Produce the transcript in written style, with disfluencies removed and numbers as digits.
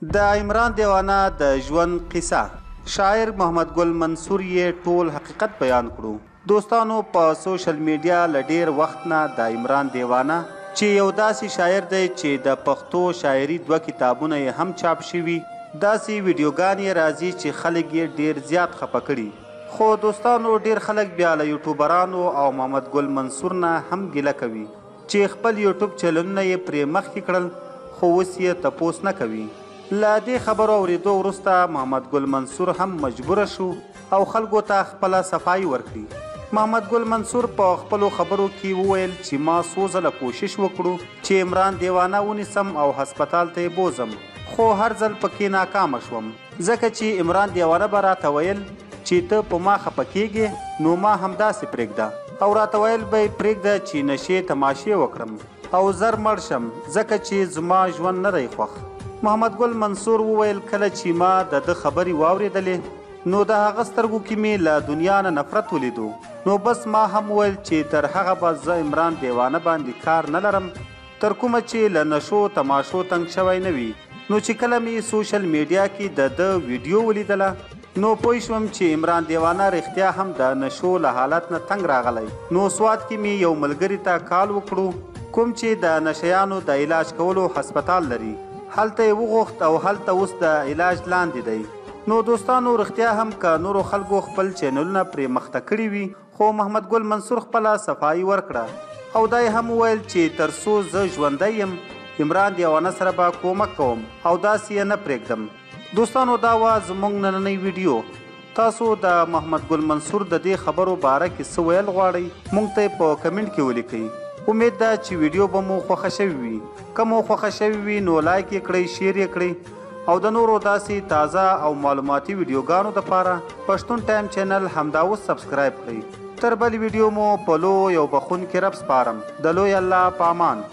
د عمران دیوانه د ژوند قصه شاعر محمد ګل منصور یې ټول حقیقت بیان کړو. دوستانو په سوشل میډیا له ډیر وخت نه د عمران دیوانه چې یو داسې شاعر دی چې د پښتو شاعري 2 کتابونه یې هم چاپ شوي، داسې ویډیوګانې راځي چې خلک یې ډیر زیات خفه کړي. خو دوستانو ډیر خلک بیا له یوټیوبرانو او محمد ګل منصور نه هم ګیله کوي چې خپل یوټیوب چینلونه یې پرې مخکې کړل خو اوس یې تپوس نه کوي. له دې خبرو اورېدو وروسته محمد ګل منصور هم مجبوره شو او خلکو ته خپله صفایي ورکړي. محمد ګل منصور په خپلو خبرو کې وویل چې ما څو ځله کوشش وکړو چې عمران دیوانه ونیسم او هسپتال ته یې بوزم، خو هر ځل پکې ناکامه شوم ځکه چې عمران دیوانه به راته ویل چې ته په ما خفه کېږې نو ما همداسې پرېږده، او راته ویل به یې پرېږده چې نشې تماشې وکړم او زر مړ شم ځکه چې زما ژوند نه دی خوښ. محمد ګل منصور وویل کله چې ما د ده خبرې واورېدلې نو د هغه سترګو کې مې له دنیا نه نفرت ولیدو، نو بس ما هم ویل چې تر هغه به زه عمران دیوانه باندې کار نه لرم تر کومه چې له نشو تماشو تنګ شوی نه وي. نو چې کله مې سوشل میډیا کې د ده ویډیو ولیدله نو پوه شوم چې عمران دیوانه رښتیا هم د نشو له حالت نه تنګ راغلی. نو سوات کې مې یو ملګري ته کال وکړو کوم چې د نشیانو د علاج کولو هسپتال لري، هلته یې وغوښت او هلته اوس د علاج لاندې دی. نو دوستانو رښتیا هم که نورو خلکو خپل چینلونه پرې مخته کړي وي، خو محمد ګل منصور خپله صفایي ورکړه او دا یې هم وویل چې تر څو زه ژوندی یم عمران دیوانه سره به کومک کوم او داسې یې نه پرېږدم. دوستانو دا وه زموږ نننۍ ویډیو. تاسو د محمد ګل منصور د دې خبرو باره کې څه ویل غواړئ موږ ته یې په کمنټ کې ولیکئ. امید ده چې ویډیو به مو خوښه شوي وي. که مو خوښه شوي وي نو لایک یې کړئ، شیر یې کړئ او د نورو داسې تازه او معلوماتي ویډیوګانو دپاره پښتون ټایم چینل همدا اوس سبسکرایب کړئ. تر بل ویډیو مو په لوی او بخښونکي رب سپارم. د لوی الله په امان.